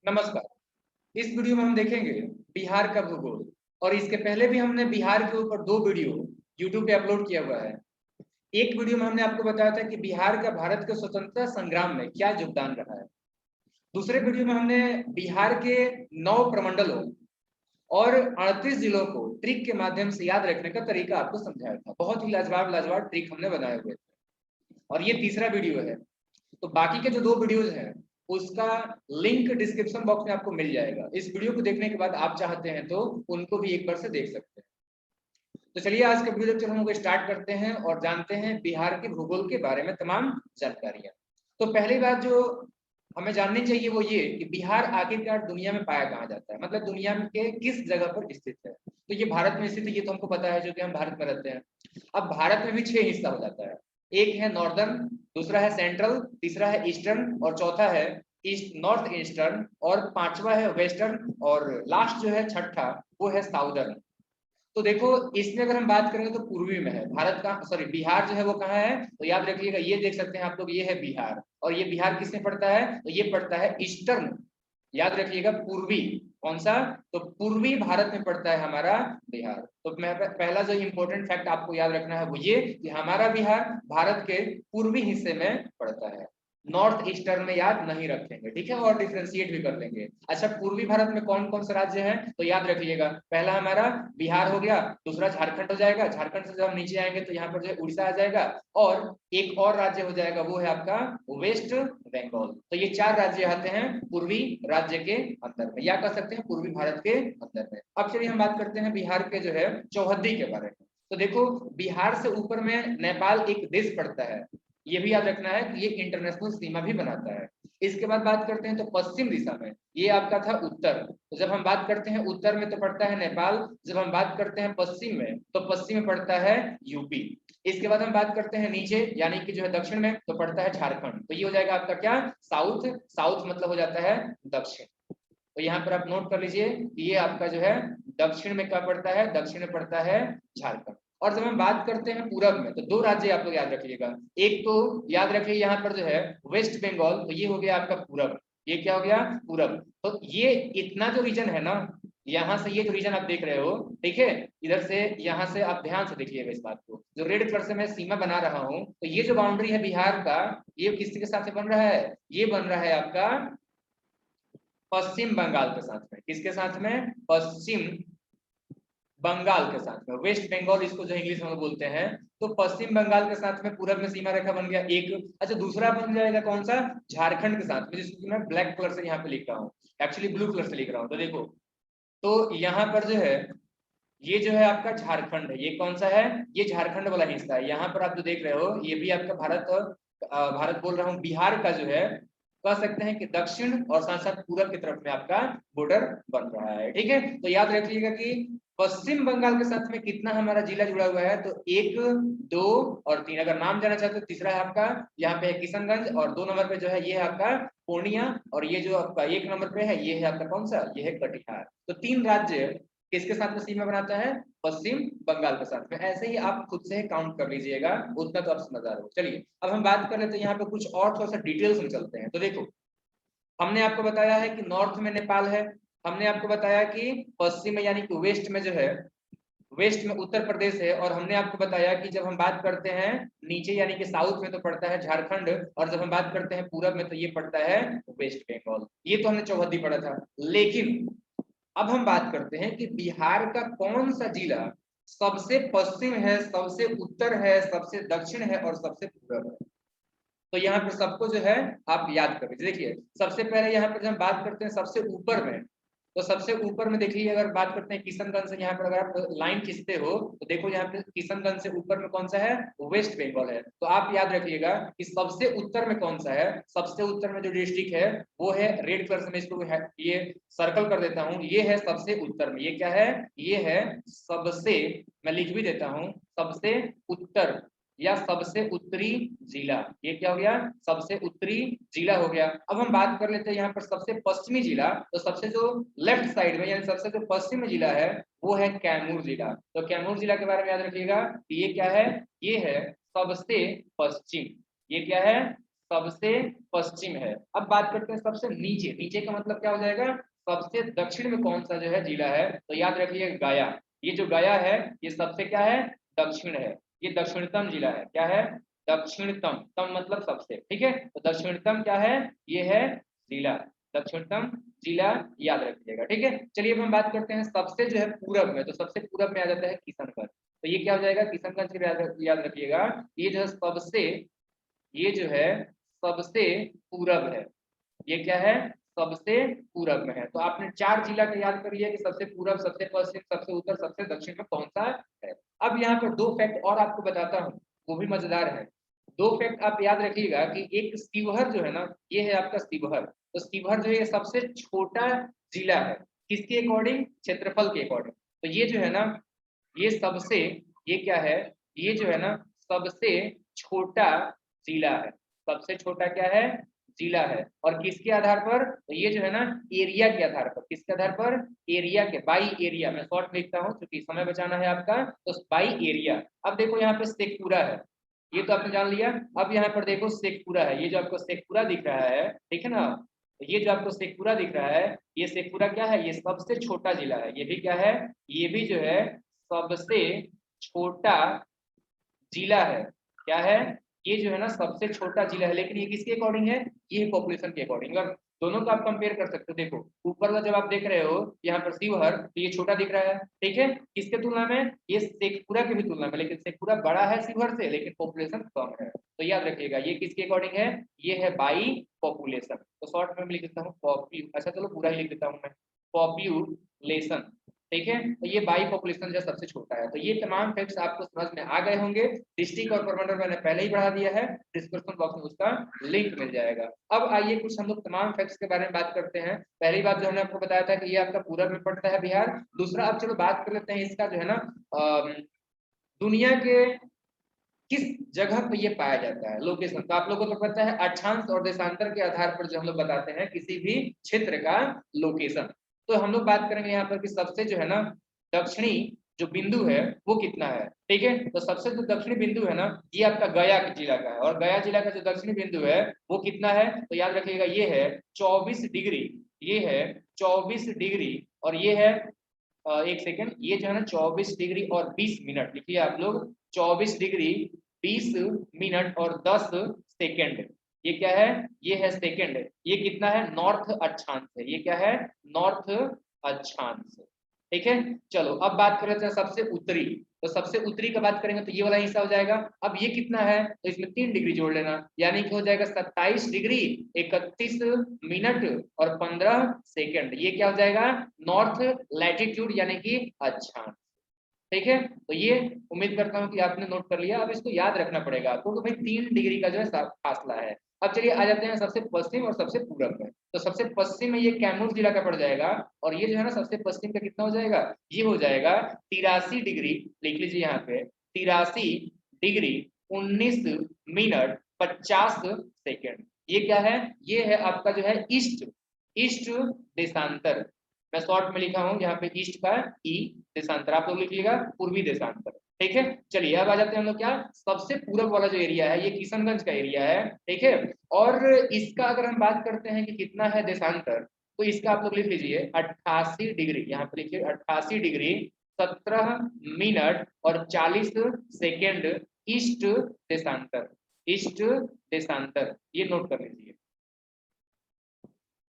नमस्कार। इस वीडियो में हम देखेंगे बिहार का भूगोल। और इसके पहले भी हमने बिहार के ऊपर 2 वीडियो यूट्यूब पे अपलोड किया हुआ है। एक वीडियो में हमने आपको बताया था कि बिहार का भारत के स्वतंत्रता संग्राम में क्या योगदान रहा है। दूसरे वीडियो में हमने बिहार के 9 प्रमंडलों और 38 जिलों को ट्रिक के माध्यम से याद रखने का तरीका आपको समझाया था। बहुत ही लाजवाब लाजवाब ट्रिक हमने बनाए हुए थे और ये तीसरा वीडियो है। तो बाकी के जो 2 वीडियोज हैं उसका लिंक डिस्क्रिप्शन बॉक्स में आपको मिल जाएगा। इस वीडियो को देखने के बाद आप चाहते हैं तो उनको भी एक बार से देख सकते हैं। तो चलिए आज के वीडियो लेक्चर हम लोग स्टार्ट करते हैं और जानते हैं बिहार के भूगोल के बारे में तमाम जानकारियां। तो पहली बात जो हमें जाननी चाहिए वो ये कि बिहार आखिरकार दुनिया में पाया कहाँ जाता है, मतलब दुनिया में के किस जगह पर स्थित है। तो ये भारत में स्थित है, ये तो हमको पता है जो कि हम भारत में रहते हैं। अब भारत में भी 6 हिस्सा हो जाता है। एक है नॉर्दर्न, दूसरा है सेंट्रल, तीसरा है ईस्टर्न और चौथा है ईस्ट नॉर्थ ईस्टर्न और पांचवा है वेस्टर्न और लास्ट जो है छठा वो है साउदर्न। तो देखो इसमें अगर हम बात करेंगे तो पूर्वी में है भारत का, सॉरी बिहार जो है वो कहाँ है, तो याद रखिएगा ये देख सकते हैं आप लोग, ये है बिहार। और ये बिहार किसमें पड़ता है, तो ये पड़ता है ईस्टर्न, याद रखिएगा पूर्वी। कौन सा, तो पूर्वी भारत में पड़ता है हमारा बिहार। तो पहला जो इंपॉर्टेंट फैक्ट आपको याद रखना है वो ये कि हमारा बिहार भारत के पूर्वी हिस्से में पड़ता है। नॉर्थ ईस्टर्न में याद नहीं रखेंगे, ठीक है, और डिफ्रेंशिएट भी कर लेंगे। अच्छा, पूर्वी भारत में कौन कौन से राज्य हैं, तो याद रखिएगा पहला हमारा बिहार हो गया, दूसरा झारखंड हो जाएगा, झारखंड से जब हम नीचे आएंगे तो यहाँ पर जो है उड़ीसा आ जाएगा, और एक और राज्य हो जाएगा वो है आपका वेस्ट बंगाल। तो ये 4 राज्य आते हैं पूर्वी राज्य के अंदर में, या कह सकते हैं पूर्वी भारत के अंदर में। अब चलिए हम बात करते हैं बिहार के जो है चौहद्दी के बारे में। तो देखो बिहार से ऊपर में नेपाल एक देश पड़ता है, ये भी याद रखना है कि ये इंटरनेशनल सीमा भी बनाता है। इसके बाद बात करते हैं तो पश्चिम दिशा में ये आपका था उत्तर। तो जब हम बात करते हैं उत्तर में तो पड़ता है नेपाल, जब हम बात करते हैं पश्चिम में तो पश्चिम में पड़ता है यूपी। इसके बाद हम बात करते हैं नीचे यानी कि जो है दक्षिण में तो पड़ता है झारखंड। तो ये हो जाएगा आपका क्या, साउथ। साउथ मतलब हो जाता है दक्षिण। तो यहाँ पर आप नोट कर लीजिए कि ये आपका जो है दक्षिण में क्या पड़ता है, दक्षिण में पड़ता है झारखंड। और जब हम बात करते हैं पूरब में तो 2 राज्य आप लोग याद रखिएगा। एक तो याद रखिए यहाँ पर जो है वेस्ट बंगाल, तो ये हो गया आपका पूरब। ये क्या हो गया, पूरब। तो ये इतना जो रीजन है ना, यहाँ से ये जो रीजन आप देख रहे हो, ठीक है, इधर से यहाँ से आप ध्यान से देखिएगा इस बात को, जो रेड कलर से मैं सीमा बना रहा हूँ, तो ये जो बाउंड्री है बिहार का, ये किसके साथ बन रहा है, ये बन रहा है आपका पश्चिम बंगाल के साथ में। किसके साथ में, पश्चिम बंगाल के साथ में, वेस्ट बंगाल इसको जो इंग्लिश में बोलते हैं। तो पश्चिम बंगाल के साथ में पूरब में सीमा रेखा बन गया एक। अच्छा, दूसरा बन जाएगा कौन सा, झारखंड के साथ में, जिसको मैं ब्लैक कलर से यहाँ पे लिख रहा हूँ, एक्चुअली ब्लू कलर से लिख रहा हूँ। तो देखो, तो यहाँ पर जो है ये जो है आपका झारखंड है, ये कौन सा है, ये झारखंड वाला हिस्सा है। यहाँ पर आप जो देख रहे हो ये भी आपका भारत बोल रहा हूँ, बिहार का जो है कह सकते हैं कि दक्षिण और साथ साथ पूरब की तरफ में आपका बॉर्डर बन रहा है, ठीक है। तो याद रखिएगा कि पश्चिम बंगाल के साथ में कितना हमारा जिला जुड़ा हुआ है, तो 1, 2 और 3। अगर नाम जाना चाहते हो तीसरा है आपका यहाँ पे है किशनगंज, और 2 नंबर पे जो है ये है आपका पूर्णिया, और ये जो आपका 1 नंबर पे है ये है आपका कौन सा, ये है कटिहार। तो 3 राज्य किसके साथ में सीमा बनाता है, पश्चिम बंगाल के साथ में। ऐसे ही आप खुद से काउंट कर लीजिएगा, उतना तो आप समझदार हो। चलिए अब हम बात कर लेते हैं यहाँ पे कुछ और थोड़ा सा डिटेल्स में चलते हैं। तो देखो हमने आपको बताया है कि नॉर्थ में नेपाल है, हमने आपको बताया कि पश्चिम में यानी कि वेस्ट में जो है, वेस्ट में उत्तर प्रदेश है, और हमने आपको बताया कि जब हम बात करते हैं नीचे यानी कि साउथ में तो पड़ता है झारखंड, और जब हम बात करते हैं पूरब में तो ये पड़ता है वेस्ट बंगाल। ये तो हमने चौहद्दी पढ़ा था। लेकिन अब हम बात करते हैं कि बिहार का कौन सा जिला सबसे पश्चिम है, सबसे उत्तर है, सबसे दक्षिण है और सबसे पूर्व है। तो यहाँ पर सबको जो है आप याद कर लीजिए। देखिए सबसे पहले यहाँ पर जब हम बात करते हैं सबसे ऊपर में, तो सबसे ऊपर में देखिए अगर बात करते हैं किशनगंज से, यहाँ पर अगर आप लाइन खींचते हो तो देखो यहाँ पे किशनगंज से ऊपर में कौन सा है, वेस्ट बंगाल है। तो आप याद रखिएगा कि सबसे उत्तर में कौन सा है, सबसे उत्तर में जो डिस्ट्रिक्ट है वो है रेड कलर से मैं इसको ये सर्कल कर देता हूँ, ये है सबसे उत्तर में। ये क्या है, ये है सबसे, मैं लिख भी देता हूँ, सबसे उत्तर या सबसे उत्तरी जिला। ये क्या हो गया, सबसे उत्तरी जिला हो गया। अब हम बात कर लेते हैं यहाँ पर सबसे पश्चिमी जिला। तो सबसे जो लेफ्ट साइड में यानी सबसे जो पश्चिमी जिला है वो है कैमूर जिला। तो कैमूर जिला के बारे में याद रखिएगा कि ये क्या है, ये है सबसे पश्चिम। ये क्या है, सबसे पश्चिम है। अब बात करते हैं सबसे नीचे, नीचे का मतलब क्या हो जाएगा, सबसे दक्षिण में कौन सा जो है जिला है, तो याद रखिए गया। ये जो गया है ये सबसे क्या है, दक्षिण है, ये दक्षिणतम जिला है। क्या है, दक्षिणतम, तम मतलब सबसे, ठीक है। तो दक्षिणतम क्या है, ये है जिला, दक्षिणतम जिला, याद रखिएगा, ठीक है। चलिए अब हम बात करते हैं सबसे जो है पूरब में, तो सबसे पूरब में आ जाता है किशनगंज। तो ये क्या हो जाएगा, किशनगंज के याद रखिएगा, ये जो है सबसे, ये जो है सबसे पूरब है, ये क्या है, सबसे पूरब में है। तो आपने 4 जिला का याद कर लिया कि सबसे पूरब, सबसे पश्चिम, सबसे उत्तर, सबसे दक्षिण में कौन सा है। अब यहाँ पर 2 फैक्ट और आपको बताता हूँ, वो भी मजेदार है। 2 फैक्ट आप याद रखिएगा कि एक शिवहर जो है ना, ये है आपका शिवहर। तो शिवहर जो है सबसे छोटा जिला है, किसके अकॉर्डिंग, क्षेत्रफल के अकॉर्डिंग। तो ये जो है ना, ये सबसे, ये क्या है, ये जो है ना सबसे छोटा जिला है, सबसे छोटा क्या है, जिला है। और किसके आधार पर, तो ये जो है ना एरिया के आधार पर, किसके आधार पर, एरिया के, बाई एरिया, मैं शॉर्ट में लिखता हूँ क्योंकि समय बचाना है आपका, तो बाई एरिया। अब देखो यहाँ पे शेखपुरा है, ये तो आपने जान लिया। अब यहाँ पर देखो शेखपुरा है, ये जो आपको शेखपुरा दिख रहा है, ठीक है ना, तो ये जो आपको शेखपुरा दिख रहा है, ये शेखपुरा क्या है, ये सबसे छोटा जिला है। ये भी क्या है, ये भी जो है सबसे छोटा जिला है। क्या है, ये जो है ना सबसे छोटा जिला है, लेकिन ये किसके अकॉर्डिंग है, ये पॉपुलेशन के अकॉर्डिंग। अगर दोनों का आप कंपेयर कर सकते हो, देखो ऊपर का जब आप देख रहे हो यहाँ पर शिवहर, तो ये छोटा दिख रहा है, ठीक है, किसके तुलना में, ये शेखपुरा की भी तुलना में, लेकिन शेखपुरा बड़ा है शिवहर से, लेकिन पॉपुलेशन कम है। तो याद रखिएगा ये किसके अकॉर्डिंग है, ये है बाई पॉपुलेशन। तो शॉर्ट में लिख देता हूँ अच्छा चलो पूरा ही लिख देता हूँ मैं, पॉपुलेशन, ठीक है। तो ये बाई पॉपुलेशन जो सबसे छोटा है। तो ये तमाम फैक्ट्स आपको समझ में आ गए होंगे। डिस्ट्रिक्ट और परमंडल मैंने पहले ही बढ़ा दिया है, डिस्क्रिप्शन बॉक्स में उसका लिंक मिल जाएगा। अब आइए कुछ हम लोग तमाम फैक्ट्स के बारे में बात करते हैं। पहली बात जो हमने आपको बताया था कि ये आपका पूरब में पड़ता है बिहार। दूसरा अब चलो बात कर लेते हैं इसका जो है ना दुनिया के किस जगह पे ये पाया जाता है, लोकेशन। तो आप लोगों को पता है अक्षांश और देशांतर के आधार पर जो हम लोग बताते हैं किसी भी क्षेत्र का लोकेशन। तो हम लोग बात करेंगे यहाँ पर कि सबसे जो है ना दक्षिणी जो बिंदु है वो कितना है, ठीक है। तो सबसे जो दक्षिणी बिंदु है ना, ये आपका गया जिला का है, और गया जिला का जो दक्षिणी बिंदु है वो कितना है, तो याद रखिएगा ये है 24 डिग्री, ये है 24 डिग्री, और ये है एक सेकेंड, ये जो है ना 24 डिग्री और 20 मिनट, लिखिए आप लोग 24 डिग्री 20 मिनट और 10 सेकेंड। ये क्या है, ये है सेकेंड, ये कितना है, नॉर्थ अक्षांश है, ये क्या है, नॉर्थ अक्षांश, ठीक है। चलो अब बात कर लेते हैं सबसे उत्तरी। तो सबसे उत्तरी का बात करेंगे तो ये वाला हिस्सा हो जाएगा। अब ये कितना है, तो इसमें 3 डिग्री जोड़ लेना, यानी कि हो जाएगा 27 डिग्री 31 मिनट और 15 सेकेंड। ये क्या हो जाएगा, नॉर्थ लैटिट्यूड यानी कि अक्षांश, ठीक है। तो ये उम्मीद करता हूं कि आपने नोट कर लिया। अब इसको याद रखना पड़ेगा आपको कि भाई 3 डिग्री का जो है फासला है। अब चलिए आ जाते हैं सबसे पश्चिम और सबसे पूरब में। तो सबसे पश्चिम में ये कैमूर जिला का पड़ जाएगा, और ये जो है ना सबसे पश्चिम का कितना हो जाएगा, ये हो जाएगा 83 डिग्री, लिख लीजिए यहाँ पे 83 डिग्री 19 मिनट 50 सेकेंड। ये क्या है, ये है आपका जो है ईस्ट, ईस्ट देशांतर। मैं शॉर्ट में लिखा हूं यहाँ पे ईस्ट का ई, देशांतर आप लोग लिखिएगा पूर्वी देशांतर, ठीक है। चलिए अब आ जाते हैं हम लोग क्या, सबसे पूरब वाला जो एरिया है ये किशनगंज का एरिया है, ठीक है। और इसका अगर हम बात करते हैं कि कितना है देशांतर, तो इसका आप लोग लिख लीजिए 88 डिग्री, यहाँ पे लिखिए 88 डिग्री 17 मिनट और 40 सेकेंड ईस्ट देशांतर, ईस्ट देशांतर, ये नोट कर लीजिए।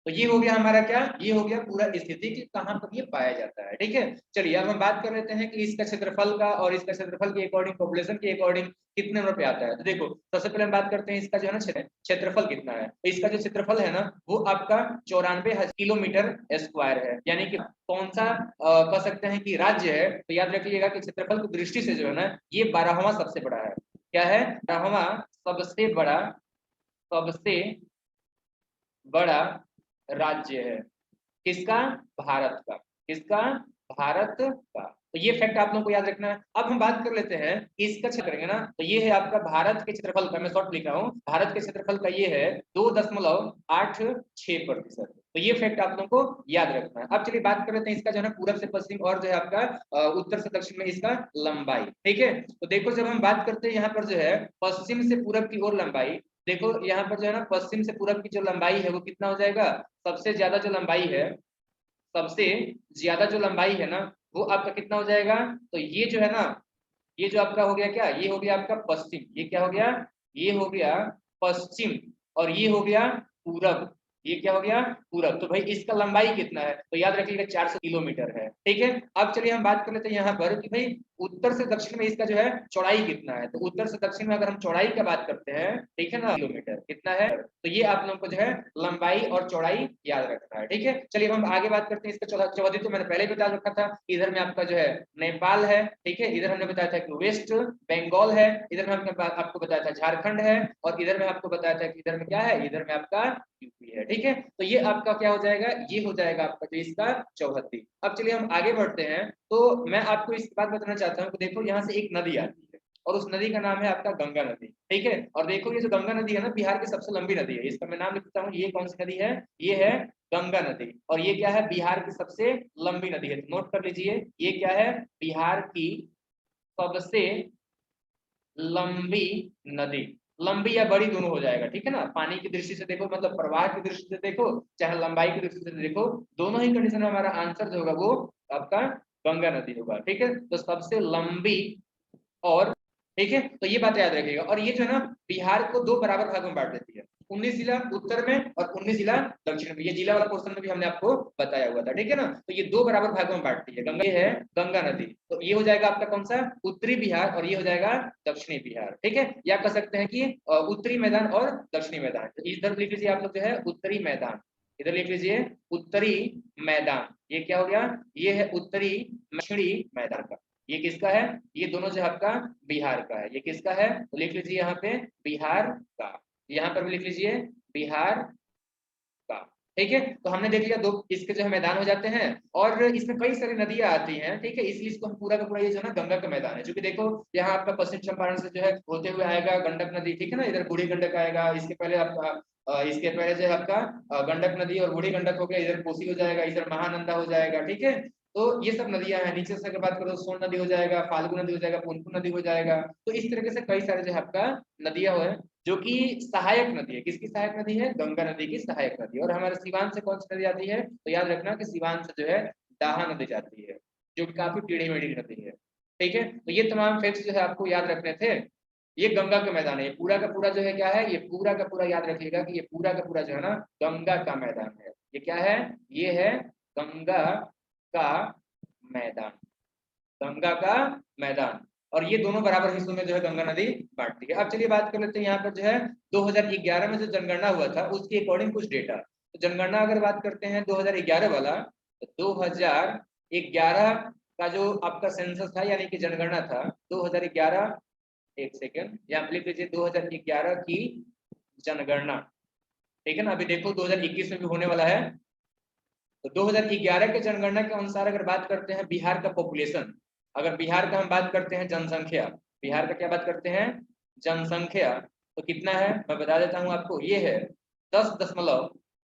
तो ये हो गया हमारा क्या, ये हो गया पूरा स्थिति कि कहां पर ये पाया जाता है, ठीक है। चलिए अब हम बात कर लेते हैं कि इसका क्षेत्रफल का, और इसका क्षेत्रफल के अकॉर्डिंग पॉपुलेशन के अकॉर्डिंग कितने नंबर पे आता है। तो देखो सबसे पहले हम बात करते हैं इसका जो है ना क्षेत्रफल कितना है। तो इसका जो क्षेत्रफल है ना वो आपका 94 किलोमीटर स्क्वायर है, यानी कि कौन सा कह सकते हैं कि राज्य है। तो याद रखिएगा कि क्षेत्रफल की दृष्टि से जो है ना ये 12वां सबसे बड़ा है। क्या है, 12वां सबसे बड़ा, सबसे बड़ा राज्य है, किसका, भारत का, किसका, भारत का। तो ये फैक्ट आप लोगों को याद रखना है। अब हम बात कर लेते हैं इसका क्षेत्र करेंगे ना, तो ये है आपका भारत के क्षेत्रफल का, मैं शॉर्ट लिख रहा हूँ, भारत के क्षेत्रफल का ये है 2.86%। तो ये फैक्ट आप लोगों को याद रखना है। अब चलिए बात कर लेते हैं इसका जो है ना पूरब से पश्चिम और जो है आपका उत्तर से दक्षिण में इसका लंबाई, ठीक है। तो देखो जब हम बात करते हैं यहाँ पर जो है पश्चिम से पूरब की ओर लंबाई, देखो यहाँ पर जो है ना पश्चिम से पूरब की जो लंबाई है वो कितना हो जाएगा, सबसे ज्यादा जो लंबाई है, सबसे ज्यादा जो लंबाई है ना वो आपका कितना हो जाएगा, तो ये जो है ना, ये जो आपका हो गया क्या, ये हो गया आपका पश्चिम, ये क्या हो गया, ये हो गया पश्चिम, और ये हो गया पूरब, ये क्या हो गया पूरब। तो भाई इसका लंबाई कितना है, तो याद रखिएगा 400 किलोमीटर है, ठीक है। अब चलिए हम बात कर लेते हैं यहाँ पर कि भाई उत्तर से दक्षिण में इसका जो है चौड़ाई कितना है, तो उत्तर से दक्षिण में अगर हम चौड़ाई की बात करते हैं, ठीक है ना, किलोमीटर कितना है, तो ये आप लोगों को जो है लंबाई और चौड़ाई याद रखना है, ठीक है। चलिए हम आगे बात करते हैं इसका चौहद्दी, तो मैंने पहले बता रखा था, इधर में आपका जो है नेपाल है, ठीक है, इधर हमने बताया था कि वेस्ट बंगाल है, इधर में हमने आपको बताया था झारखंड है, और इधर में आपको बताया था कि इधर में क्या है, इधर में आपका यूपी है, ठीक है। तो ये आपका क्या हो जाएगा, ये हो जाएगा आपका जो इसका चौहद्दी। अब चलिए हम आगे बढ़ते हैं, तो मैं आपको इस बात बताना चाहता हूँ कि देखो यहाँ से एक नदी आती है और उस नदी का नाम है आपका गंगा नदी, ठीक है। और देखो ये जो गंगा नदी है ना बिहार की सबसे लंबी नदी है, इसका मैं नाम लिखता हूँ, ये कौन सी नदी है, ये है गंगा नदी, और ये क्या है, बिहार की सबसे लंबी नदी है, तो नोट कर लीजिए, ये क्या है, बिहार की सबसे लंबी नदी, लंबी या बड़ी दोनों हो जाएगा, ठीक है ना, पानी की दृष्टि से देखो, मतलब प्रवाह की दृष्टि से देखो, चाहे लंबाई की दृष्टि से देखो, दोनों ही कंडीशन में हमारा आंसर जो होगा वो आपका गंगा नदी होगा, ठीक है। तो सबसे लंबी, और ठीक है, तो ये बात याद रखिएगा। और ये जो है ना बिहार को दो बराबर भागों में बांट देती है, 19 जिला उत्तर में और 19 जिला दक्षिण में, ये जिला वाला पोर्शन में भी हमने आपको बताया हुआ था, ठीक है ना। तो ये दो बराबर भागों में बांटती है गंगा, ये है गंगा नदी, तो ये हो जाएगा आपका कौन सा, उत्तरी बिहार, और ये हो जाएगा दक्षिणी बिहार, ठीक है। या कह सकते हैं कि उत्तरी मैदान और दक्षिणी मैदान, तो इधर लिख लीजिए आप लोग जो है उत्तरी मैदान, इधर लिख लीजिए उत्तरी मैदान, ये क्या हो गया, ये है उत्तरी दक्षिणी मैदान का, ये किसका है, ये दोनों जो आपका बिहार का है, ये किसका है, तो लिख लीजिए यहाँ पे बिहार का, यहाँ पर भी लिख लीजिए बिहार का, ठीक है। तो हमने देख लिया दो इसके जो है मैदान हो जाते हैं, और इसमें कई सारी नदियां आती हैं, ठीक है, इसलिए इसको हम पूरा का पूरा ये जो है ना गंगा का मैदान है, क्योंकि देखो यहाँ आपका पश्चिम चंपारण से जो है होते हुए आएगा गंडक नदी, ठीक है ना, इधर बूढ़ी गंडक आएगा, इसके पहले आपका इसके पहले जो है आपका गंडक नदी और बूढ़ी गंडक हो गया, इधर कोसी हो जाएगा, इधर महानंदा हो जाएगा, ठीक है। तो ये सब नदियां हैं, नीचे से अगर बात करो सोन नदी हो जाएगा, फाल्गु नदी हो जाएगा, पुनपुन नदी हो जाएगा, तो इस तरीके से कई सारे जो है आपका नदियां हो है, जो कि सहायक नदी है, किसकी सहायक नदी है, गंगा नदी की सहायक नदी। और हमारे सीवान से कौन सी नदी आती है, तो याद रखना कि सीवान से जो है दाहा नदी जाती है, जो कि काफी टेढ़ी मेढ़ी नदी है, ठीक है। तो ये तमाम फैक्ट्स जो है आपको याद रखने थे। ये गंगा का मैदान है, ये पूरा का पूरा जो है क्या है, ये पूरा का पूरा याद रखिएगा कि ये पूरा का पूरा जो है ना गंगा का मैदान है, ये क्या है, ये है गंगा का मैदान, गंगा का मैदान, और ये दोनों बराबर हिस्सों में जो है गंगा नदी बांटती है। अब चलिए बात कर लेते हैं यहाँ पर जो है 2011 में जो जनगणना हुआ था उसके अकॉर्डिंग कुछ डेटा, तो जनगणना अगर बात करते हैं 2011 वाला, तो 2011 का जो आपका सेंसस था यानी कि जनगणना था 2011, एक सेकेंड यहाँ लिख लीजिए 2011 की जनगणना, ठीक है ना। अभी देखो 2021 में भी होने वाला है, तो 2011 के जनगणना के अनुसार अगर बात करते हैं बिहार का पॉपुलेशन, अगर बिहार का हम बात करते हैं जनसंख्या, बिहार का क्या बात करते हैं, जनसंख्या, तो कितना है मैं बता देता हूं आपको, ये है 10 दशमलव,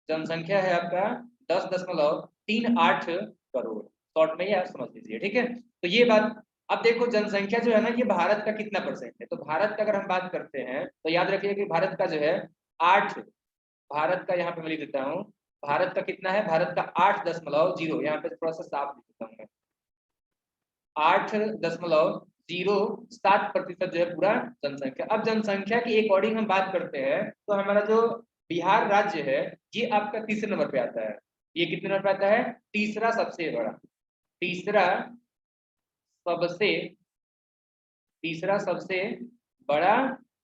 जनसंख्या है आपका 10.38 करोड़, शॉर्ट में ही आप समझ लीजिए, ठीक है। तो ये बात, अब देखो जनसंख्या जो है ना ये भारत का कितना परसेंट है, तो भारत का अगर हम बात करते हैं तो याद रखिए कि भारत का जो है 8, भारत का यहाँ पे मैं लिख देता हूँ, भारत का कितना है, भारत का 8.0, यहाँ पे थोड़ा सा साफ लिख देता हूँ मैं, 8.07% जो है पूरा जनसंख्या। अब जनसंख्या की अकॉर्डिंग हम बात करते हैं तो हमारा जो बिहार राज्य है ये आपका तीसरे नंबर पे आता है, ये कितने नंबर पे आता है, तीसरा सबसे बड़ा, तीसरा सबसे, तीसरा सबसे बड़ा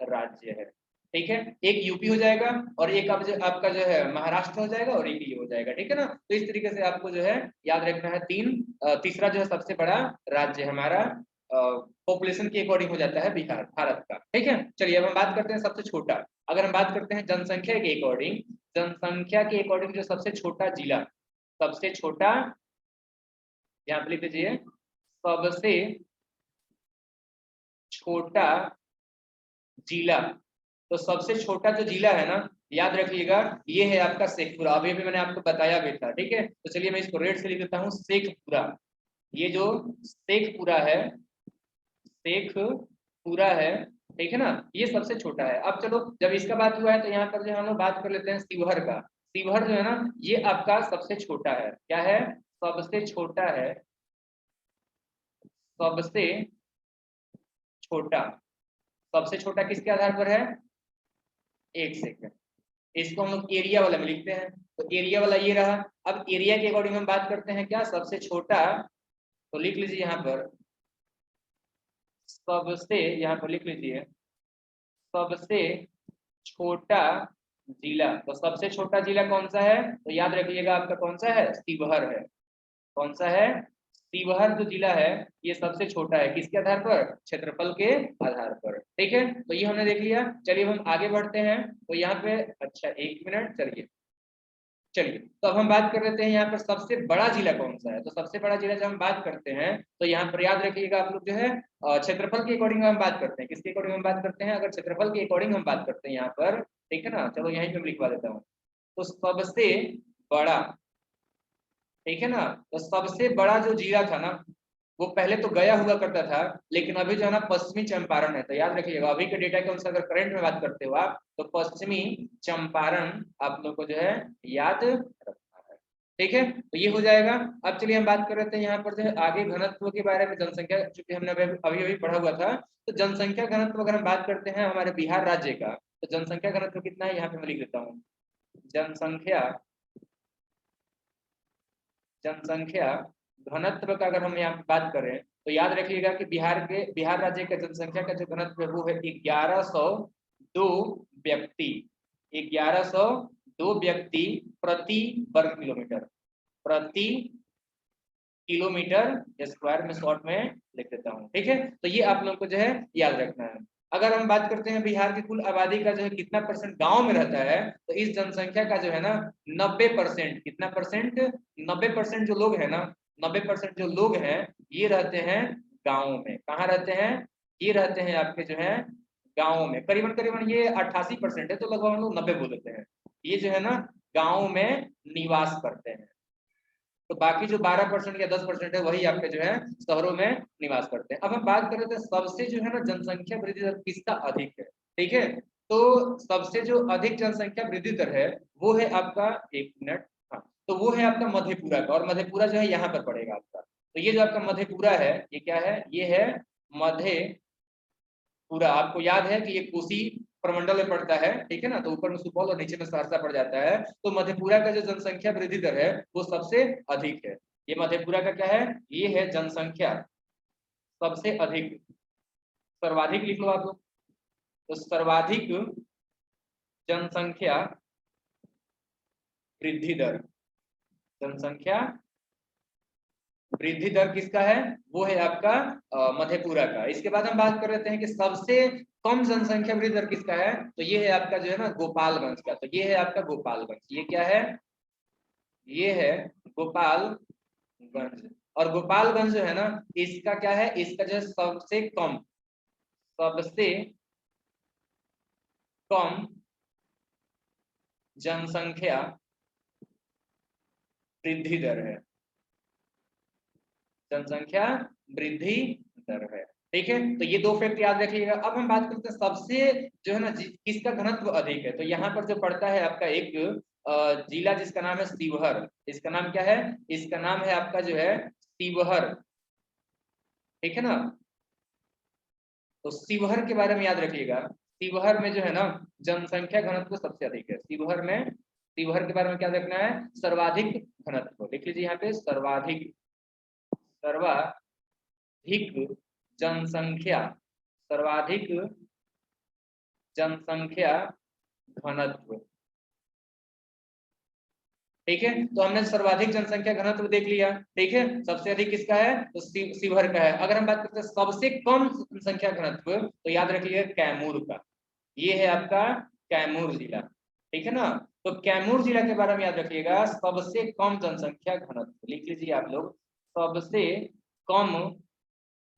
राज्य है, ठीक है। एक यूपी हो जाएगा और एक आपका जो है महाराष्ट्र हो जाएगा और एक ये हो जाएगा, ठीक है ना। तो इस तरीके से आपको जो है याद रखना है, तीसरा जो है सबसे बड़ा राज्य हमारा पॉपुलेशन के अकॉर्डिंग हो जाता है बिहार भारत का, ठीक है। चलिए अब हम बात करते हैं सबसे छोटा, अगर हम बात करते हैं जनसंख्या के अकॉर्डिंग, जनसंख्या के अकॉर्डिंग जो सबसे छोटा जिला, सबसे छोटा, यहाँ पे लिख लीजिए सबसे छोटा जिला, तो सबसे छोटा जो जिला है ना याद रखिएगा ये है आपका शेखपुरा, अभी भी मैंने आपको बताया भी था, ठीक है। तो चलिए मैं इसको रेड से लिख देता हूँ शेखपुरा, ये जो शेखपुरा है, शेखपुरा है ठीक है ना, ये सबसे छोटा है। अब चलो जब इसका बात हुआ है तो यहाँ पर जो हम लोग बात कर लेते हैं शिवहर का। शिवहर जो है ना ये आपका सबसे छोटा है। क्या है? सबसे छोटा है, सबसे छोटा। सबसे छोटा किसके आधार पर है? एक सेकंड, इसको हम लोग एरिया वाला में लिखते हैं, तो एरिया वाला ये रहा। अब एरिया के अकॉर्डिंग हम बात करते हैं क्या, सबसे छोटा, तो लिख लीजिए यहाँ पर सबसे, यहाँ पर लिख लीजिए सबसे छोटा जिला। तो सबसे छोटा जिला कौन सा है? तो याद रखिएगा आपका कौन सा है? शिवहर है। कौन सा है? शिवहर जो जिला है ये सबसे छोटा है। किसके आधार पर? क्षेत्रफल के आधार पर। ठीक है, तो ये हमने देख लिया। चलिए हम आगे बढ़ते हैं। तो यहाँ पे अच्छा एक मिनट, चलिए तो अब हम बात कर लेते हैं यहाँ पर सबसे बड़ा जिला कौन सा है। तो सबसे बड़ा जिला जब हम बात करते हैं तो यहाँ पर याद रखिएगा आप लोग जो है क्षेत्रफल के अकॉर्डिंग हम बात करते हैं। किसके अकॉर्डिंग हम बात करते हैं? अगर क्षेत्रफल के अकॉर्डिंग हम बात करते हैं यहाँ पर, ठीक है ना, चलो यहीं पे मैं लिखवा देता हूँ। तो सबसे बड़ा, ठीक है ना, तो सबसे बड़ा जो जिला था ना वो पहले तो गया हुआ करता था, लेकिन अभी जो है ना पश्चिमी चंपारण है। तो याद रखिएगा अभी के डेटा के अनुसार अगर करंट में बात करते हो आप, तो पश्चिमी चंपारण आप लोग को जो है याद रखना है। ठीक है, तो ये हो जाएगा। अब चलिए हम बात कर रहे थे यहाँ पर जो है आगे घनत्व के बारे में। जनसंख्या चूंकि हमने अभी अभी पढ़ा हुआ था, तो जनसंख्या घनत्व अगर हम बात करते हैं हमारे बिहार राज्य का, तो जनसंख्या घनत्व कितना है यहाँ पे मैं लिख देता हूँ। जनसंख्या जनसंख्या घनत्व का अगर हम यहाँ पे बात करें तो याद रखिएगा कि बिहार राज्य का जनसंख्या का जो घनत्व है वो है 1102 व्यक्ति। 1102 व्यक्ति प्रति वर्ग किलोमीटर, प्रति किलोमीटर स्क्वायर में शॉर्ट में लिख देता हूँ। ठीक है, तो ये आप लोगों को जो है याद रखना है। अगर हम बात करते हैं बिहार की कुल आबादी का जो है कितना परसेंट गांव में रहता है, तो इस जनसंख्या का जो है ना 90%, कितना परसेंट? 90% जो लोग हैं ना, 90% जो लोग हैं ये रहते हैं गाँव में। कहाँ रहते हैं? ये रहते हैं आपके जो है गाँव में। करीबन करीबन ये 88% है, तो लगभग हम लोग 90 बोल देते हैं। ये जो है ना गाँव में निवास करते हैं। तो बाकी जो 12% या 10% है वही आपके जो है शहरों में निवास करते हैं। अब हम बात कर रहे थे सबसे जो है ना जनसंख्या वृद्धि दर किसका अधिक है। ठीक है, तो सबसे जो अधिक जनसंख्या वृद्धि दर है वो है आपका, एक मिनट, हाँ, तो वो है आपका मधेपुरा का। और मधेपुरा जो है यहाँ पर पड़ेगा आपका। तो ये जो आपका मधेपुरा है ये क्या है? ये है मधेपुरा। आपको याद है कि ये कोसी प्रमंडल में पड़ता है, ठीक है ना, तो ऊपर में सुपौल और नीचे में सहरसा पड़ जाता है। तो मधेपुरा का जो जनसंख्या वृद्धि दर है वो सबसे अधिक है। ये मधेपुरा का क्या है? ये है जनसंख्या सबसे अधिक। सर्वाधिक लिख लो आप लोग। तो सर्वाधिक जनसंख्या वृद्धि दर, जनसंख्या वृद्धि दर किसका है? वो है आपका मधेपुरा का। इसके बाद हम बात कर लेते हैं कि सबसे कम जनसंख्या वृद्धि दर किसका है। तो ये है आपका जो है ना गोपालगंज का। तो ये है आपका गोपालगंज। ये क्या है? ये है गोपालगंज। और गोपालगंज जो है ना इसका क्या है? इसका जो है सबसे कम जनसंख्या वृद्धि दर है, जनसंख्या वृद्धि दर है। ठीक है, तो ये दो फैक्ट याद रखिएगा। अब हम बात करते हैं सबसे जो है ना किसका घनत्व अधिक है। तो यहाँ पर जो पड़ता है आपका एक जिला जिसका नाम है शिवहर। इसका नाम क्या है? इसका नाम है आपका जो है शिवहर। ठीक है ना, तो शिवहर के बारे में याद रखिएगा। शिवहर में जो है ना जनसंख्या घनत्व सबसे अधिक है। शिवहर के बारे में क्या रखना है? सर्वाधिक घनत्व लिख लीजिए यहाँ पे। सर्वाधिक जनसंख्या सर्वाधिक जनसंख्या घनत्व। ठीक है, तो हमने सर्वाधिक जनसंख्या घनत्व देख लिया। ठीक है, सबसे अधिक किसका है? तो शिवहर का है। अगर हम बात करते हैं सबसे कम जनसंख्या घनत्व, तो याद रखिए कैमूर का। ये है आपका कैमूर जिला। ठीक है ना, तो कैमूर जिला के बारे में याद रखिएगा। सबसे कम जनसंख्या घनत्व लिख लीजिए आप लोग। सबसे कम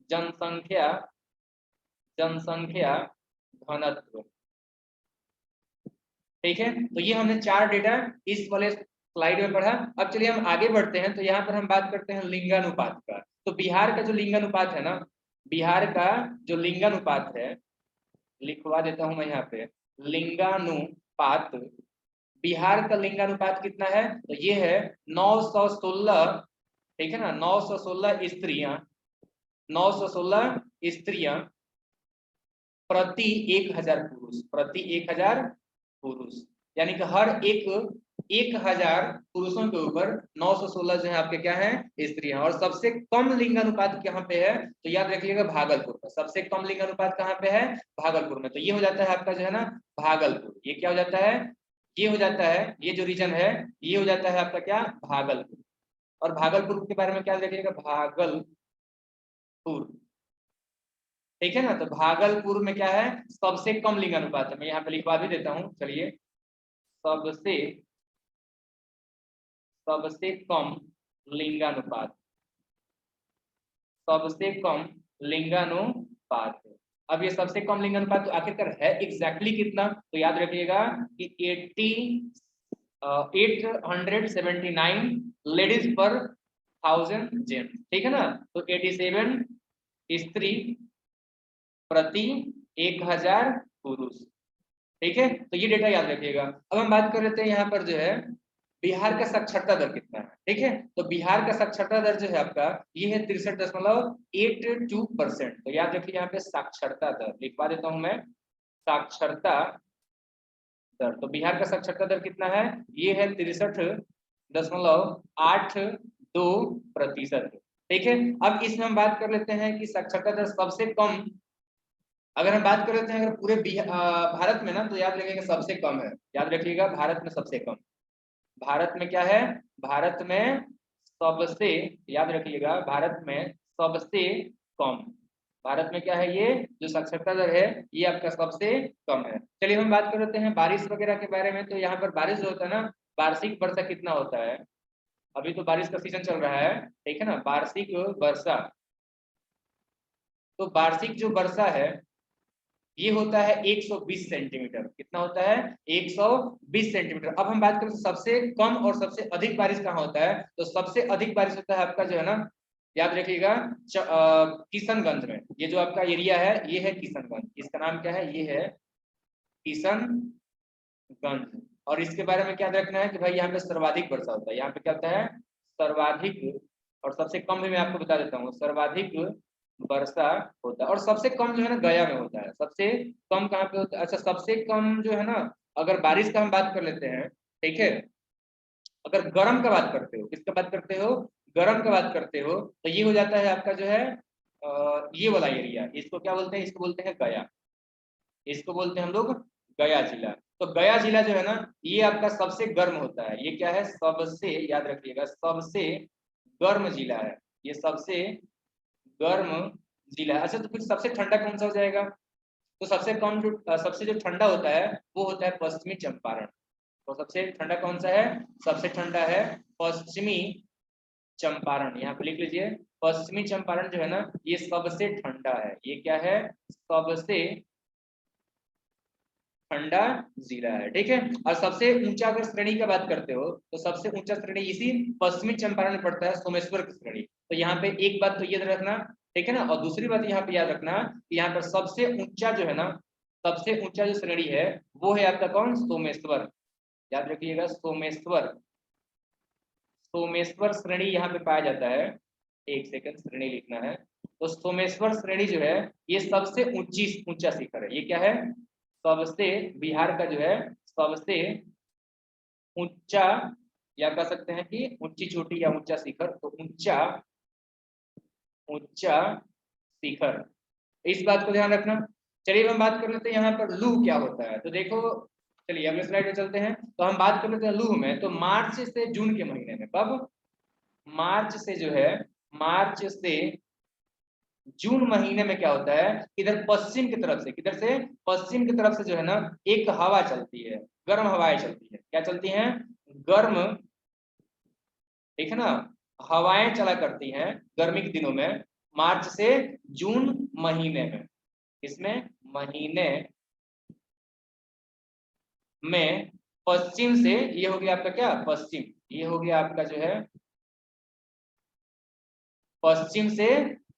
जनसंख्या घनत्व। ठीक है, तो ये हमने 4 डेटा इस वाले स्लाइड में पढ़ा। अब चलिए हम आगे बढ़ते हैं। तो यहाँ पर हम बात करते हैं लिंगानुपात का। तो बिहार का जो लिंगानुपात है ना, बिहार का जो लिंगानुपात है लिखवा देता हूं मैं यहाँ पे, लिंगानुपात। बिहार का लिंगानुपात कितना है, तो ये है 916, ठीक है ना, 916 स्त्रियां, 916 स्त्रियां प्रति 1000 पुरुष, प्रति 1000 पुरुष, यानी कि हर 1000 पुरुषों के ऊपर 916 जो है आपके क्या है, स्त्रियां। और सबसे कम लिंगानुपात कहाँ पे है, तो याद रखिएगा भागलपुर में। सबसे कम लिंगानुपात कहाँ पे है, भागलपुर में। तो ये हो जाता है आपका जो है ना भागलपुर, ये क्या हो जाता है, ये हो जाता है, ये जो रीजन है ये हो जाता है आपका क्या, भागलपुर। और भागलपुर के बारे में क्या रखिएगा, भागलपुर, ठीक है ना। तो भागलपुर में क्या है, सबसे कम लिंगानुपात है। मैं यहाँ पे लिखवा भी देता हूँ, चलिए, सबसे कम लिंगानुपात, सबसे कम लिंगानुपात है। अब ये सबसे कम लिंगानुपात तो आखिरकार है एग्जैक्टली कितना, तो याद रखिएगा कि 879 लेडीज पर 1000 जेंट्स, ठीक है ना। तो 87 स्त्री प्रति 1000 पुरुष, ठीक है। तो ये डेटा याद रखिएगा। अब हम बात कर लेते हैं यहाँ पर जो है बिहार का साक्षरता दर कितना है, ठीक है। तो बिहार का साक्षरता दर जो है आपका ये है 63.82%। तो याद रखिए यहाँ पे साक्षरता दर लिखवा देता हूं मैं, साक्षरता दर। तो बिहार का साक्षरता दर कितना है, ये है 63.82%, ठीक है। अब इसमें हम बात कर लेते हैं कि साक्षरता दर सबसे कम, अगर हम बात कर लेते हैं अगर पूरे भारत में ना, तो याद रखिएगा सबसे कम है, याद रखिएगा भारत में सबसे कम। भारत में क्या है, भारत में सबसे, याद रखिएगा भारत में सबसे कम, भारत में क्या है, ये जो साक्षरता दर है ये आपका सबसे कम है। चलिए हम बात कर लेते हैं बारिश वगैरह के बारे में। तो यहाँ पर बारिश जो होता है ना, वार्षिक वर्षा कितना होता है, अभी तो बारिश का सीजन चल रहा है, ठीक है ना, वार्षिक वर्षा। तो वार्षिक जो वर्षा है ये होता है 120 सेंटीमीटर। कितना होता है, 120 सेंटीमीटर। अब हम बात करें सबसे कम और सबसे अधिक बारिश कहाँ होता है, तो सबसे अधिक बारिश होता है आपका जो है ना, याद रखिएगा किशनगंज में। ये जो आपका एरिया है ये है किशनगंज, इसका नाम क्या है, ये है किशनगंज। और इसके बारे में क्या रखना है कि भाई यहाँ पे सर्वाधिक वर्षा होता है, यहाँ पे क्या होता है सर्वाधिक, और सबसे कम भी मैं आपको बता देता हूँ, सर्वाधिक वर्षा होता है। और सबसे कम जो है ना गया में होता है, सबसे कम कहाँ पे होता है, अच्छा सबसे कम जो है ना, अगर बारिश का हम बात कर लेते हैं, ठीक है, अगर गर्म का बात करते हो, किसका बात करते हो, गर्म का बात करते हो, तो ये हो जाता है आपका जो है ये वाला एरिया, इसको क्या बोलते हैं, इसको बोलते हैं गया, इसको बोलते हैं हम लोग गया जिला। तो गया जिला जो है ना ये आपका सबसे गर्म होता है, ये क्या है सबसे, याद रखिएगा सबसे गर्म जिला है, ये सबसे गर्म जिला है। अच्छा तो फिर सबसे ठंडा कौन सा हो जाएगा, तो सबसे कम जो सबसे जो ठंडा होता है वो होता है पश्चिमी चंपारण। तो सबसे ठंडा कौन सा है, सबसे ठंडा है पश्चिमी चंपारण, यहाँ पे लिख लीजिए, पश्चिमी चंपारण जो है ना ये सबसे ठंडा है, ये क्या है सबसे ठंडा जिला है, ठीक है। और सबसे ऊंचा अगर श्रेणी की बात करते हो तो सबसे ऊंचा श्रेणी इसी पश्चिमी चंपारण में पड़ता है, सोमेश्वर की श्रेणी। तो यहाँ पे एक बात तो ये रखना, ठीक है ना, और दूसरी बात यहाँ पे याद रखना कि यहाँ पर सबसे ऊंचा जो है ना, सबसे ऊंचा जो श्रेणी है वो है आपका कौन, सोमेश्वर, याद रखिएगा सोमेश्वर, सोमेश्वर श्रेणी यहाँ पे पाया जाता है, एक सेकंड श्रेणी लिखना है। तो सोमेश्वर श्रेणी जो है ये सबसे ऊंचा शिखर है, ये क्या है सबसे, बिहार का जो है सबसे ऊंचा, या कह सकते हैं कि ऊंची चोटी या ऊंचा शिखर, तो ऊंचा ऊंचा शिखर, इस बात को ध्यान रखना। चलिए हम बात कर लेते हैं यहाँ पर लू क्या होता है। तो देखो चलिए अगले स्लाइड में चलते हैं। तो हम बात कर लेते हैं लू में, तो मार्च से जून के महीने में, कब, मार्च से जो है, मार्च से जून महीने में क्या होता है, इधर पश्चिम की तरफ से, किधर से, पश्चिम की तरफ से जो है ना एक हवा चलती है, गर्म हवाएं चलती है, क्या चलती हैं, गर्म, ठीक है ना, हवाएं चला करती हैं गर्मी के दिनों में, मार्च से जून महीने में, इसमें महीने में पश्चिम से, ये हो गया आपका क्या पश्चिम, ये हो गया आपका जो है पश्चिम से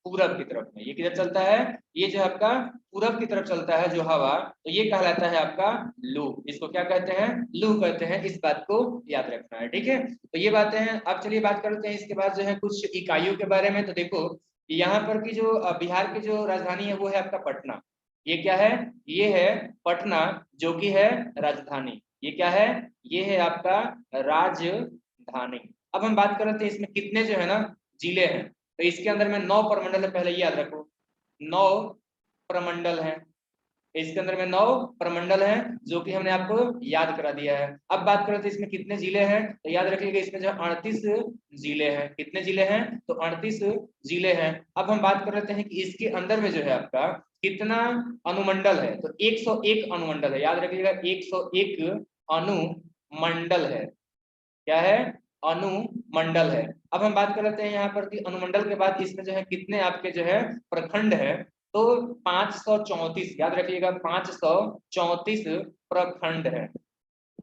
पूरब की तरफ में। ये किधर चलता है, ये जो आपका पूरब की तरफ चलता है जो हवा, तो ये कहलाता है आपका लू। इसको क्या कहते हैं, लू कहते हैं। इस बात को याद रखना है, ठीक है। तो ये बातें हैं। अब चलिए बात करते हैं इसके बाद जो है कुछ इकाइयों के बारे में। तो देखो यहाँ पर की जो बिहार की जो राजधानी है वो है आपका पटना। ये क्या है, ये है पटना, जो कि है राजधानी। ये क्या है, ये है आपका राजधानी। अब हम बात कर रहे थे इसमें कितने जो है ना जिले हैं। तो इसके अंदर में 9 प्रमंडल है, पहले याद रखो 9 प्रमंडल हैं। इसके अंदर में 9 प्रमंडल हैं, जो कि हमने आपको याद करा दिया है। अब बात करें तो इसमें कितने जिले हैं, तो याद रखिएगा इसमें जो 38 जिले हैं। कितने जिले हैं, तो 38 जिले हैं। अब हम बात कर लेते हैं कि इसके अंदर में जो है आपका कितना अनुमंडल है, तो 101 अनुमंडल है। याद रखिएगा 101 अनुमंडल है। क्या है, अनुमंडल है। अब हम बात कर लेते हैं यहाँ पर कि अनुमंडल के बाद इसमें जो है कितने आपके जो है प्रखंड है, तो 534। याद रखिएगा 534 प्रखंड है।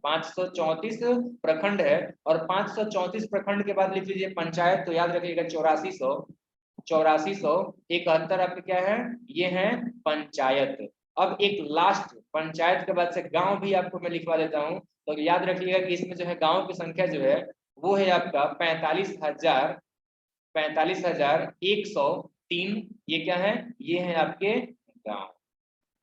534 प्रखंड है। और 534 प्रखंड के बाद लिख लीजिए पंचायत, तो याद रखिएगा 8471 आपके क्या है, ये है पंचायत। अब एक लास्ट पंचायत के बाद से गांव भी आपको मैं लिखवा देता हूँ। तो याद रखिएगा कि इसमें जो है गांव की संख्या जो है वो है आपका 45,103। ये क्या है, ये है आपके गांव,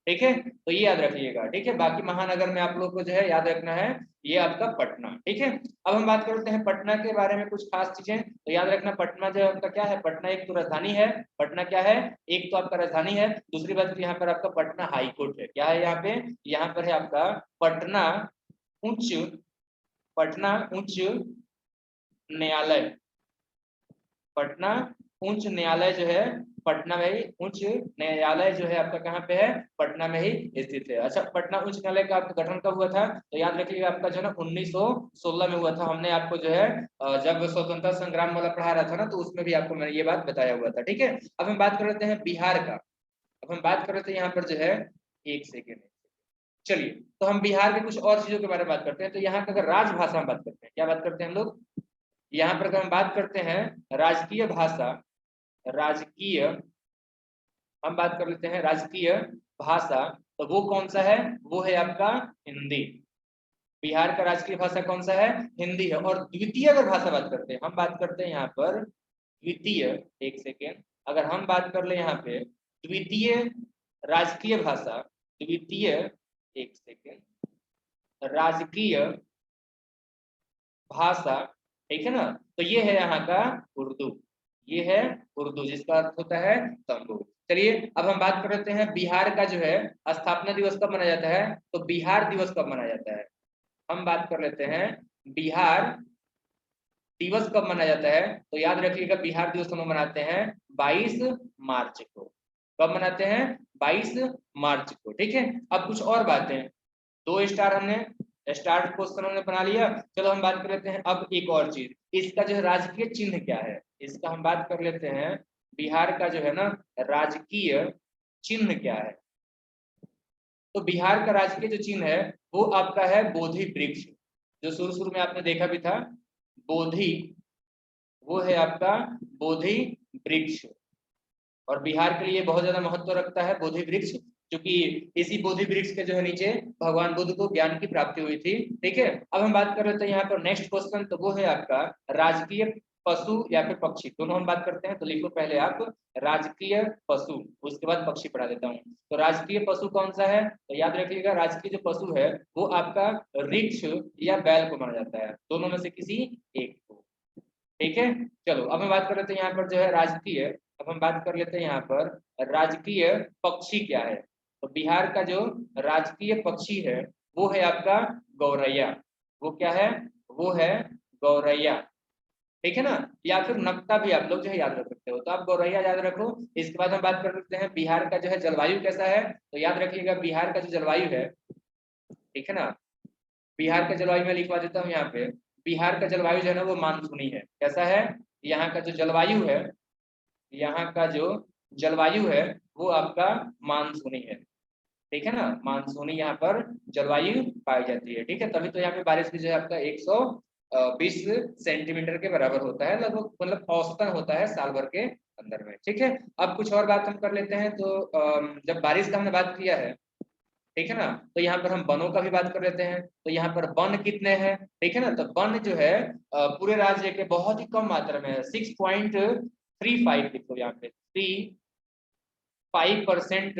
ठीक है। तो ये याद रखिएगा, ठीक है। बाकी महानगर में आप लोग को जो है याद रखना है ये आपका पटना, ठीक है। अब हम बात करते हैं पटना के बारे में कुछ खास चीजें। तो याद रखना पटना जो है आपका क्या है, पटना एक तो राजधानी है। पटना क्या है, एक तो आपका राजधानी है। दूसरी बात यहाँ पर आपका पटना हाई कोर्ट है। क्या है यहाँ पे, यहाँ पर है आपका पटना उच्च न्यायालय। पटना उच्च न्यायालय जो है पटना में ही, उच्च न्यायालय जो है आपका कहाँ पे है, पटना में ही स्थित है। अच्छा, पटना उच्च न्यायालय का आपका गठन कब हुआ था, तो याद रखिएगा आपका जो है 1916 में हुआ था। हमने आपको जो है जब स्वतंत्रता संग्राम वाला पढ़ा रहा था ना, तो उसमें भी आपको मैंने ये बात बताया हुआ था, ठीक है। अब हम बात कर लेते हैं बिहार का। अब हम बात कर रहे थे यहाँ पर जो है, एक सेकेंड, चलिए। तो हम बिहार के कुछ और चीजों के बारे में बात करते हैं। तो यहाँ का अगर राजभाषा हम बात करते हैं, क्या बात करते हैं हम लोग, यहाँ पर अगर हम बात करते हैं राजकीय भाषा, राजकीय, हम बात कर लेते हैं राजकीय भाषा, तो वो कौन सा है, वो है आपका हिंदी। बिहार का राजकीय भाषा कौन सा है, हिंदी है। और द्वितीय अगर भाषा बात करते हैं, हम बात करते हैं यहाँ पर द्वितीय, एक सेकेंड, अगर हम बात कर ले यहाँ पे द्वितीय राजकीय भाषा, द्वितीय, एक सेकेंड, राजकीय भाषा, ठीक है ना, तो ये है यहाँ का उर्दू। ये है उर्दू, जिसका अर्थ होता है तंबू। चलिए अब हम बात कर लेते हैं बिहार का जो है स्थापना दिवस कब मनाया जाता है, तो बिहार दिवस कब मनाया जाता है। हम बात कर लेते हैं बिहार दिवस कब मनाया जाता है, तो याद रखिएगा बिहार दिवस हम मनाते हैं 22 मार्च को। कब मनाते हैं, 22 मार्च को, ठीक है। अब कुछ और बातें, 2 स्टार हमने स्टार क्वेश्चन हमने बना लिया। चलो हम बात कर लेते हैं अब एक और चीज, इसका जो है राजकीय चिन्ह क्या है, इसका हम बात कर लेते हैं बिहार का जो है ना राजकीय चिन्ह क्या है। तो बिहार का राजकीय जो चिन्ह है वो आपका है बोधि वृक्ष, जो शुरू शुरू में आपने देखा भी था, बोधि, वो है आपका बोधि वृक्ष। और बिहार के लिए बहुत ज्यादा महत्व रखता है बोधि वृक्ष, क्योंकि इसी बोधि वृक्ष के जो है नीचे भगवान बुद्ध को ज्ञान की प्राप्ति हुई थी, ठीक है। अब हम बात कर रहे थे यहाँ पर नेक्स्ट क्वेश्चन, तो वो है आपका राजकीय पशु या फिर पक्षी, दोनों हम बात करते हैं। तो लिखो पहले आप राजकीय पशु, उसके बाद पक्षी पढ़ा देता हूँ। तो राजकीय पशु कौन सा है, तो याद रखिएगा राजकीय जो पशु है वो आपका ऋक्ष या बैल को माना जाता है, दोनों में से किसी एक को, ठीक है। चलो अब हम बात कर लेते हैं यहाँ पर जो है राजकीय, अब हम बात कर लेते हैं यहाँ पर राजकीय पक्षी क्या है। तो बिहार का जो राजकीय पक्षी है वो है आपका गौरैया। वो क्या है, वो है गौरैया, ठीक है ना। या फिर नक्ता भी आप लोग जो है याद रख सकते हो, तो आप गौरैया याद रखो। इसके बाद हम बात कर सकते हैं बिहार का जो है जलवायु कैसा है, तो याद रखिएगा बिहार का जो जलवायु है, ठीक है ना, बिहार का जलवायु में लिखवा देता हूँ यहाँ पे। बिहार का जलवायु जो है ना वो मानसूनी है। कैसा है, यहाँ का जो जलवायु है, यहाँ का जो जलवायु है वो आपका मानसूनी है, ठीक है ना। मानसूनी यहाँ पर जलवायु पाई जाती है, ठीक है। तभी तो यहाँ पे बारिश भी जो है आपका 20 सेंटीमीटर के बराबर होता है लगभग, मतलब औसतन होता है साल भर के अंदर में। ठीक है, अब कुछ और बात हम कर लेते हैं। तो जब बारिश का हमने बात किया है, ठीक है ना, तो यहाँ पर हम वनों का भी बात कर लेते हैं। तो यहाँ पर वन कितने हैं, ठीक है ना, तो वन जो है पूरे राज्य के बहुत ही कम मात्रा में है, 6.35 लिखो यहाँ पे, 35%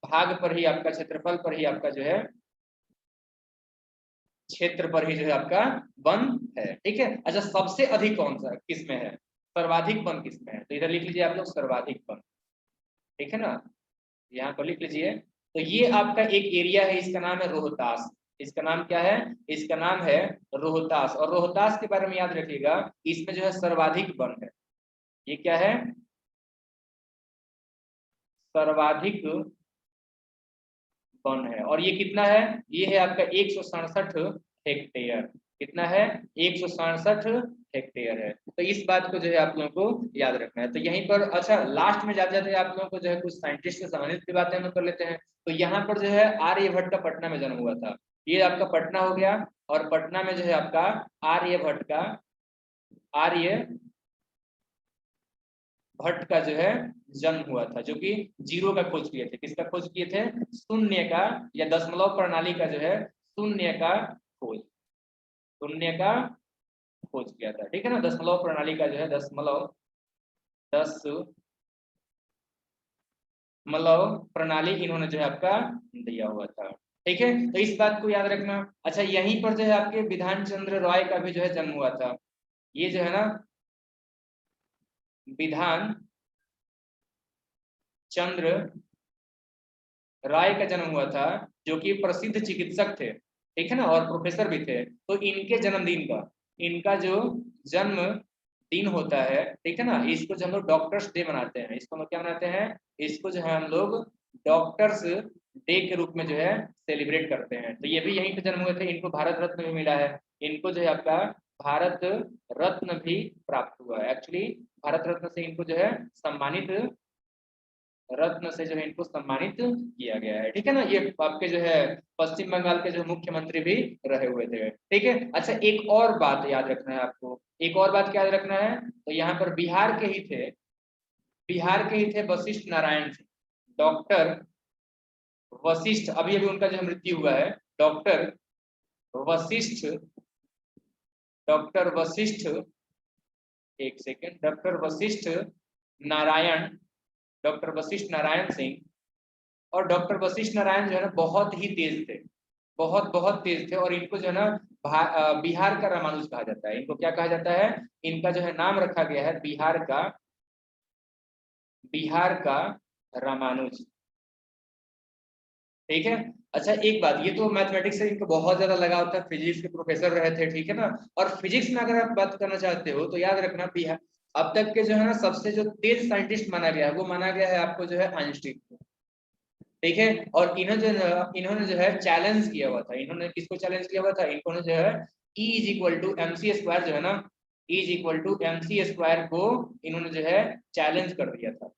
भाग पर ही आपका क्षेत्रफल पर ही आपका जो है क्षेत्र पर ही जो है आपका वन है। ठीक है, अच्छा सबसे अधिक कौन सा किस में है, सर्वाधिक वन किस में है, तो इधर लिख लीजिए आप लोग सर्वाधिक वन। ठीक है ना, यहाँ पर लिख लीजिए। तो ये आपका एक एरिया है, इसका नाम है रोहतास। इसका नाम क्या है, इसका नाम है रोहतास। और रोहतास के बारे में याद रखिएगा, इसमें जो है सर्वाधिक वन है। ये क्या है, सर्वाधिक वन है। और ये कितना है, ये है आपका 167 हेक्टेयर। कितना है, 167 हेक्टेयर है। तो इस बात को जो है आप लोगों को याद रखना है। तो यहीं पर अच्छा लास्ट में जाते जाते आप लोगों को जो है कुछ साइंटिस्ट से संबंधित की बातें हम कर लेते हैं। तो यहाँ पर जो है आर्यभट्ट का पटना में जन्म हुआ था। ये आपका पटना हो गया, और पटना में जो है आपका आर्यभट्ट का जो है जन्म हुआ था, जो कि जीरो का खोज किए थे। किसका खोज किए थे, शून्य का या दशमलव प्रणाली का जो है शून्य का खोज, शून्य का खोज किया था। ठीक है ना, दशमलव प्रणाली का जो है दशमलव प्रणाली इन्होंने जो है आपका दिया हुआ था। ठीक है, तो इस बात को याद रखना। अच्छा यहीं पर जो है आपके विधान चंद्र रॉय का भी जो है जन्म हुआ था। ये जो है ना विधान चंद्र राय का जन्म हुआ था, जो कि प्रसिद्ध चिकित्सक थे, ठीक है ना, और प्रोफेसर भी थे। तो इनके जन्मदिन का, इनका जो जन्म दिन होता है, ठीक है ना, इसको जो हम लोग डॉक्टर्स डे मनाते हैं, इसको हम लोग क्या मनाते हैं, इसको जो है हम लोग डॉक्टर्स डे के रूप में जो है सेलिब्रेट करते हैं। तो ये भी यहीं पे जन्म हुए थे। इनको भारत रत्न भी मिला है, इनको जो है आपका भारत रत्न भी प्राप्त हुआ है। एक्चुअली भारत रत्न से इनको जो है सम्मानित, रत्न से जो है इनको सम्मानित किया गया है। ठीक है ना, ये आपके जो है पश्चिम बंगाल के जो मुख्यमंत्री भी रहे हुए थे। ठीक है, अच्छा एक और बात याद रखना है आपको, एक और बात क्या याद रखना है, तो यहाँ पर बिहार के ही थे, बिहार के ही थे वशिष्ठ नारायण सिंह, डॉक्टर वशिष्ठ, अभी अभी उनका जो मृत्यु हुआ है, डॉक्टर वशिष्ठ, डॉक्टर वशिष्ठ, एक second, doctor Vashishtha Narayan, doctor Vashishtha Narayan Singh. और डॉक्टर वशिष्ठ नारायण जो है ना बहुत ही तेज थे, बहुत बहुत तेज थे। और इनको जो है ना बिहार का रामानुज कहा जाता है। इनको क्या कहा जाता है, इनका जो है नाम रखा गया है बिहार का रामानुज। ठीक है, अच्छा एक बात, ये तो मैथमेटिक्स से इनको बहुत ज्यादा लगाव था, फिजिक्स के प्रोफेसर रहे थे, ठीक है ना। और फिजिक्स में अगर आप बात करना चाहते हो तो याद रखना, बिहार अब तक के जो है ना सबसे जो तेज साइंटिस्ट माना गया है, वो माना गया है आपको जो है आइंस्टीन। ठीक है, और इन्होंने जो है चैलेंज किया हुआ था, इन्होंने किसको चैलेंज किया हुआ था, इन्होंने जो है E is equal to m c square जो है ना, E is equal to m c square को इन्होंने जो है चैलेंज कर दिया था,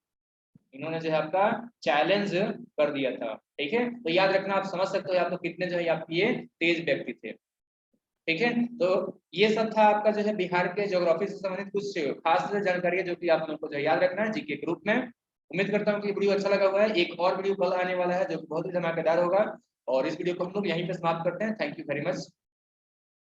इन्होंने जो है आपका चैलेंज कर दिया था। ठीक है, तो याद रखना, आप समझ सकते हो आप तो कितने जो है आपके ये तेज व्यक्ति थे। ठीक है, तो ये सब था आपका जो है बिहार के ज्योग्राफी से संबंधित कुछ खास जानकारी है, जो कि आप लोगों को जो है याद रखना है जीके के रूप में। उम्मीद करता हूँ कि वीडियो अच्छा लगा हुआ है। एक और वीडियो कल आने वाला है जो बहुत ही धमाकेदार होगा, और इस वीडियो को हम लोग यहीं पे समाप्त करते हैं। Thank you very much.